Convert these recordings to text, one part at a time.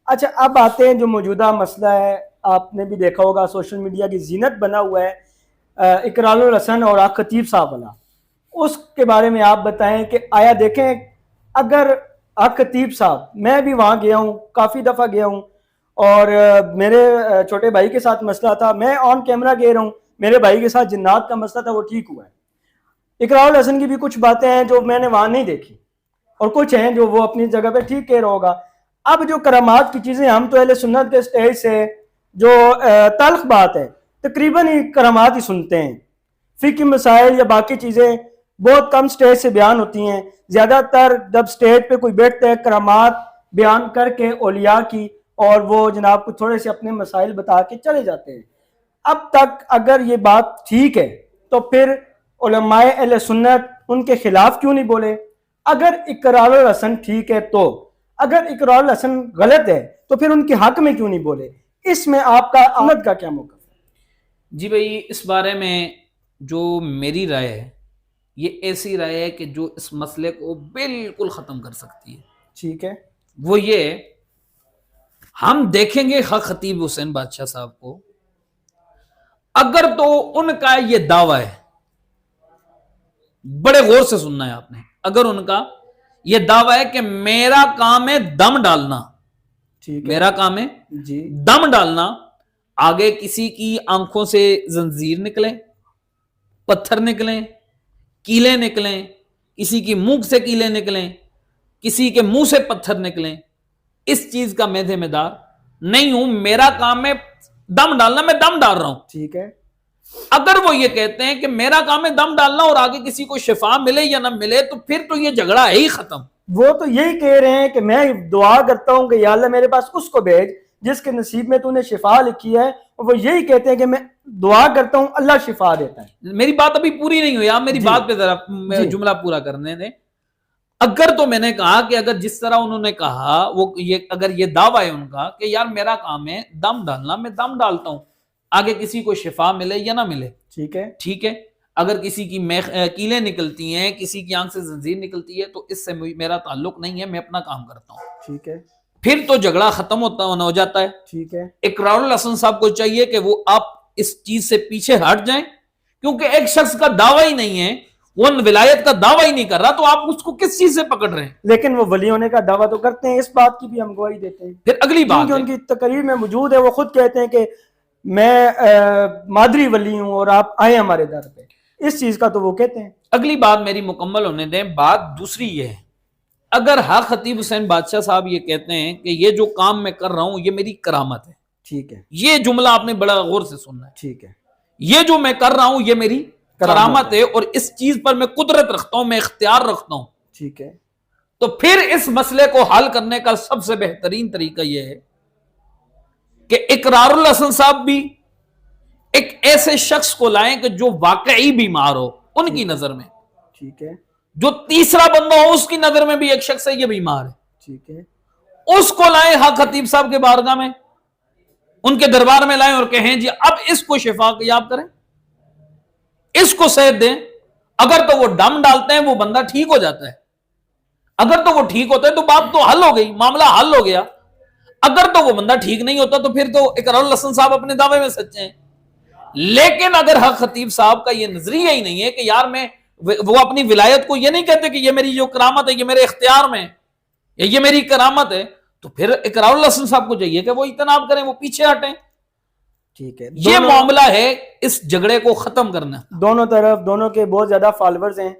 اچھا اب آتے ہیں جو موجودہ مسئلہ ہے، آپ نے بھی دیکھا ہوگا سوشل میڈیا کی زینت بنا ہوا ہے اقرار الحسن اور آق خطیب صاحب والا، اس کے بارے میں آپ بتائیں کہ آیا دیکھیں اگر آق خطیب صاحب، میں بھی وہاں گیا ہوں، کافی دفعہ گیا ہوں، اور میرے چھوٹے بھائی کے ساتھ مسئلہ تھا، میں آن کیمرہ گیا رہا ہوں، میرے بھائی کے ساتھ جنات کا مسئلہ تھا، وہ ٹھیک ہوا ہے۔ اقرار الحسن کی بھی کچھ باتیں ہیں جو میں نے وہاں نہیں دیکھی، اور کچھ ہیں جو وہ اپنی جگہ پہ ٹھیک کہہ رہا ہوگا۔ اب جو کرامات کی چیزیں، ہم تو اہل سنت کے سٹیج سے جو تلخ بات ہے تقریباً ہی کرامات ہی سنتے ہیں، فقہی مسائل یا باقی چیزیں بہت کم سٹیج سے بیان ہوتی ہیں، زیادہ تر جب سٹیج پہ کوئی بیٹھتا ہے کرامات بیان کر کے اولیاء کی، اور وہ جناب کو تھوڑے سے اپنے مسائل بتا کے چلے جاتے ہیں۔ اب تک اگر یہ بات ٹھیک ہے تو پھر علماء اہل سنت ان کے خلاف کیوں نہیں بولے؟ اگر اقرار الحسن ٹھیک ہے تو، اگر اقرار الحسن غلط ہے تو پھر ان کے حق میں کیوں نہیں بولے؟ اس میں آپ کا احمد کا کیا موقف ہے؟ جی بھائی، اس بارے میں جو میری رائے ہے، یہ ایسی رائے ہے کہ جو اس مسئلے کو بالکل ختم کر سکتی ہے۔ ٹھیک ہے، وہ یہ، ہم دیکھیں گے حق خطیب حسین بادشاہ صاحب کو، اگر تو ان کا یہ دعویٰ ہے، بڑے غور سے سننا ہے آپ نے، اگر ان کا یہ دعویٰ ہے کہ میرا کام ہے دم ڈالنا، ٹھیک ہے، میرا کام ہے جی، دم ڈالنا، آگے کسی کی آنکھوں سے زنجیر نکلیں، پتھر نکلیں، کیلیں نکلیں، کسی کی منہ سے کیلیں نکلیں، کسی کے منہ سے پتھر نکلیں، اس چیز کا میں ذمہ دار نہیں ہوں۔ میرا کام ہے دم ڈالنا، میں دم ڈال رہا ہوں۔ ٹھیک ہے، اگر وہ یہ کہتے ہیں کہ میرا کام ہے دم ڈالنا اور آگے کسی کو شفا ملے یا نہ ملے، تو پھر تو یہ جھگڑا ہے ہی ختم۔ وہ تو یہی کہہ رہے ہیں کہ میں دعا کرتا ہوں کہ یا اللہ میرے پاس اس کو بھیج جس کے نصیب میں تو نے شفا لکھی ہے، اور وہ یہی کہتے ہیں کہ میں دعا کرتا ہوں اللہ شفا دیتا ہے۔ میری بات ابھی پوری نہیں ہوئی، آپ میری جی بات پہ ذرا جی جملہ پورا کرنے دیں۔ اگر تو میں نے کہا کہ اگر جس طرح انہوں نے کہا، وہ اگر یہ دعویٰ ہے ان کا کہ یار میرا کام ہے دم ڈالنا، میں دم ڈالتا ہوں، آگے کسی کو شفا ملے یا نہ ملے، ٹھیک ہے، ٹھیک ہے۔ اگر کسی کی کیلیں نکلتی ہیں، کسی کی آنکھ سے زنجیر نکلتی ہے، تو اس سے میرا تعلق نہیں ہے، میں اپنا کام کرتا ہوں، ٹھیک ہے، پھر تو جھگڑا ختم ہو جاتا ہے۔ ٹھیک ہے، اقرار الحسن صاحب کو چاہیے کہ وہ آپ اس چیز سے پیچھے ہٹ جائیں، کیونکہ ایک شخص کا دعویٰ ہی نہیں ہے، وہ ولایت کا دعویٰ ہی نہیں کر رہا، تو آپ اس کو کس چیز سے پکڑ رہے ہیں؟ لیکن وہ ولی ہونے کا دعویٰ تو کرتے ہیں، اس بات کی بھی ہم گواہی دیتے ہیں، پھر اگلی بات کیونکہ ہے، ان کی تقریر میں موجود ہے، وہ خود کہتے ہیں کہ میں مادری ولی ہوں اور آپ آئیں ہمارے در پہ، اس چیز کا تو وہ کہتے ہیں۔ اگلی بات میری مکمل ہونے دیں۔ بات دوسری یہ ہے، اگر حق خطیب حسین بادشاہ صاحب یہ کہتے ہیں کہ یہ جو کام میں کر رہا ہوں یہ میری کرامت ہے، ٹھیک ہے، یہ جملہ آپ نے بڑا غور سے سننا ہے، ٹھیک ہے، یہ جو میں کر رہا ہوں یہ میری کرامت ہے اور اس چیز پر میں قدرت رکھتا ہوں، میں اختیار رکھتا ہوں، ٹھیک ہے، تو پھر اس مسئلے کو حل کرنے کا سب سے بہترین طریقہ یہ ہے کہ اقرار الحسن صاحب بھی ایک ایسے شخص کو لائیں کہ جو واقعی بیمار ہو ان کی نظر میں، ٹھیک ہے، جو تیسرا بندہ ہو اس کی نظر میں بھی ایک شخص ہے یہ بیمار ہے، ٹھیک ہے، اس کو لائیں حق خطیب صاحب کے بارگاہ میں، ان کے دربار میں لائیں اور کہیں جی اب اس کو شفا یاب کریں، اس کو صحت دیں۔ اگر تو وہ دم ڈالتے ہیں وہ بندہ ٹھیک ہو جاتا ہے، اگر تو وہ ٹھیک ہوتا ہے تو بات تو حل ہو گئی، معاملہ حل ہو گیا۔ اگر تو وہ بندہ ٹھیک نہیں ہوتا تو پھر تو اقرار الحسن صاحب اپنے دعوے میں سچے ہیں۔ لیکن اگر حق خطیب صاحب کا یہ نظریہ ہی نہیں ہے کہ یار میں، وہ اپنی ولایت کو یہ نہیں کہتے کہ یہ میری جو کرامت ہے یہ میرے اختیار میں یا یہ میری کرامت ہے، تو پھر اقرار الحسن صاحب کو چاہیے کہ وہ اجتناب کریں، وہ پیچھے ہٹیں۔ ٹھیک ہے، یہ معاملہ ہے اس جھگڑے کو ختم کرنا۔ دونوں طرف، دونوں کے بہت زیادہ فالورز ہیں،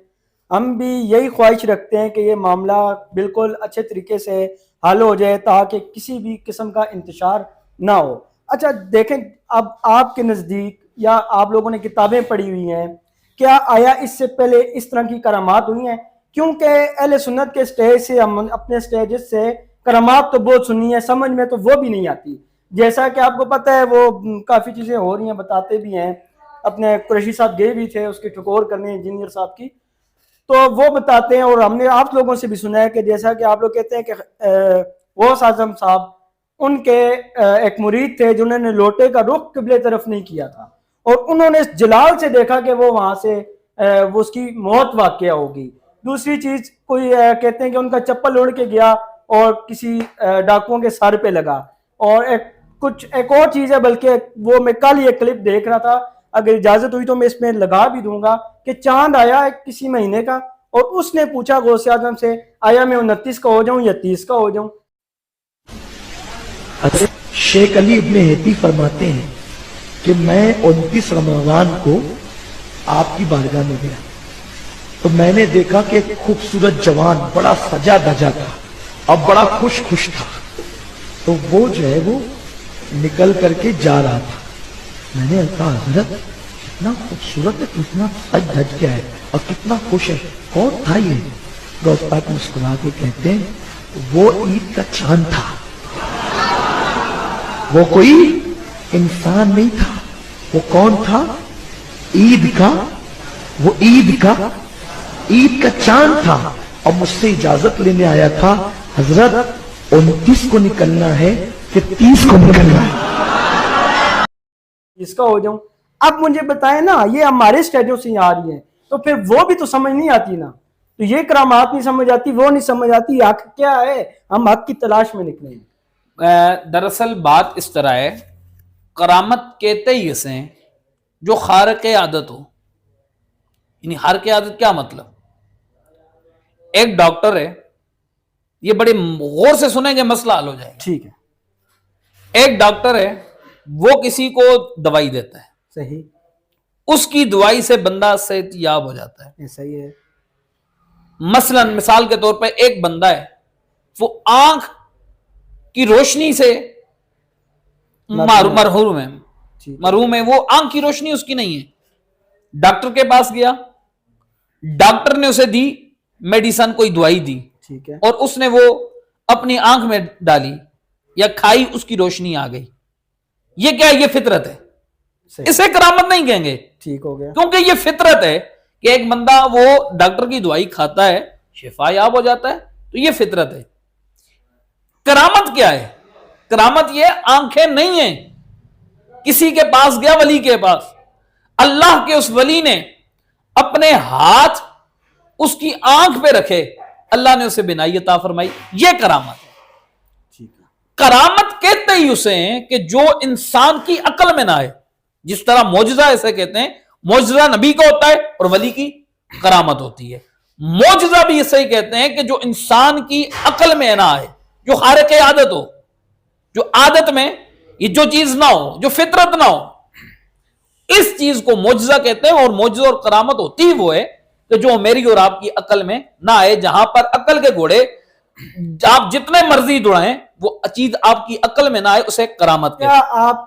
ہم بھی یہی خواہش رکھتے ہیں کہ یہ معاملہ بالکل اچھے طریقے سے حل ہو جائے تاکہ کسی بھی قسم کا انتشار نہ ہو۔ اچھا دیکھیں، اب آپ کے نزدیک یا آپ لوگوں نے کتابیں پڑھی ہوئی ہیں، کیا آیا اس سے پہلے اس طرح کی کرامات ہوئی ہیں؟ کیونکہ اہل سنت کے سٹیج سے، ہم اپنے سٹیجز سے کرامات تو بہت سنی ہے، سمجھ میں تو وہ بھی نہیں آتی، جیسا کہ آپ کو پتہ ہے وہ کافی چیزیں ہو رہی ہیں، بتاتے بھی ہیں، اپنے قریشی صاحب گئے بھی تھے اس کی ٹھکور کرنے انجینئر صاحب کی، تو وہ بتاتے ہیں، اور ہم نے آپ لوگوں سے بھی سنا ہے کہ جیسا کہ آپ لوگ کہتے ہیں کہ غوث اعظم صاحب ان کے ایک مرید تھے جنہوں نے لوٹے کا رخ قبلے طرف نہیں کیا تھا، اور انہوں نے اس جلال سے دیکھا کہ وہ وہاں سے وہ اس کی موت واقعہ ہوگی۔ دوسری چیز، کوئی کہتے ہیں کہ ان کا چپل اڑ کے گیا اور کسی ڈاکوؤں کے سر پہ لگا. اور ایک اور چیز ہے, بلکہ وہ میں کل یہ کلپ دیکھ رہا تھا, اگر اجازت ہوئی تو میں اس میں لگا بھی دوں گا, کہ چاند آیا کسی مہینے کا اور اس نے پوچھا غوث اعظم سے آیا میں 29 کا ہو جاؤں یا 30 کا ہو جاؤں. شیخ علی ابن ہیتی فرماتے ہیں کہ میں 29 رمضان کو آپ کی بارگاہ میں گیا تو میں نے دیکھا کہ ایک خوبصورت جوان بڑا سجا دھجا تھا اور بڑا خوش تھا, تو وہ جو ہے وہ نکل کر کے جا رہا تھا. میں نے کہا حضرت کتنا خوبصورت ہے, کتنا سج دھج گیا ہے اور کتنا خوش ہے, کون تھا یہ؟ غوث پاک مسکرا کے کہتے ہیں وہ عید کا چاند تھا, وہ کوئی انسان نہیں تھا. وہ کون تھا؟ عید کا چاند تھا. اور مجھ سے اجازت لینے آیا تھا, حضرت 29 کو نکلنا ہے کہ 30 کو نکلنا ہے؟ اس کا ہو جاؤں. اب مجھے بتائیں نا, یہ ہمارے اسٹیڈیو سے آ رہی ہیں تو پھر وہ بھی تو سمجھ نہیں آتی نا. تو یہ کرامات نہیں سمجھ آتی, وہ نہیں سمجھ آتی, حق کیا ہے, ہم حق کی تلاش میں نکلیں گے. دراصل بات اس طرح ہے, کرامت کہتے ہی اسے جو خارق عادت ہو. یعنی خارق عادت کیا مطلب؟ ایک ڈاکٹر ہے, یہ بڑے غور سے سنیں گے مسئلہ حل ہو جائے گا. ٹھیک ہے. ایک ڈاکٹر ہے, وہ کسی کو دوائی دیتا ہے, صحیح, اس کی دوائی سے بندہ صحت یاب ہو جاتا ہے. ایسا ہی ہے. مثلا مثال کے طور پہ ایک بندہ ہے, وہ آنکھ کی روشنی سے مرحوم ہے, وہ آنکھ کی روشنی اس کی نہیں ہے. ڈاکٹر کے پاس گیا, ڈاکٹر نے اسے دی میڈیسن, کوئی دوائی دی, ٹھیک ہے, اور اس نے وہ اپنی آنکھ میں ڈالی یا کھائی, اس کی روشنی آ گئی. یہ کیا ہے؟ یہ فطرت ہے. صحیح, اسے کرامت نہیں کہیں گے, ٹھیک ہو گیا. کیونکہ یہ فطرت ہے کہ ایک بندہ وہ ڈاکٹر کی دوائی کھاتا ہے, شفا یاب ہو جاتا ہے, تو یہ فطرت ہے. کرامت کیا ہے؟ کرامت یہ آنکھیں نہیں ہیں. کسی کے پاس گیا, ولی کے پاس, اللہ کے اس ولی نے اپنے ہاتھ اس کی آنکھ پہ رکھے, اللہ نے اسے بینائی عطا فرمائی. یہ کرامت ہے. کرامت کہتے ہی اسے ہیں کہ جو انسان کی عقل میں نہ آئے. جس طرح معجزہ ایسے کہتے ہیں, معجزہ نبی کا ہوتا ہے اور ولی کی کرامت ہوتی ہے. معجزہ بھی ایسے ہی کہتے ہیں کہ جو انسان کی عقل میں نہ آئے, جو خارق عادت ہو, جو عادت میں یہ جو چیز نہ ہو, جو فطرت نہ ہو, اس چیز کو معجزہ کہتے ہیں. اور معجزہ اور کرامت ہوتی وہ ہے کہ جو میری اور آپ کی عقل میں نہ آئے. جہاں پر عقل کے گھوڑے آپ جتنے مرضی دوڑائیں, وہ چیز آپ کی عقل میں نہ آئے, اسے کرامت کہتے ہیں. کیا آپ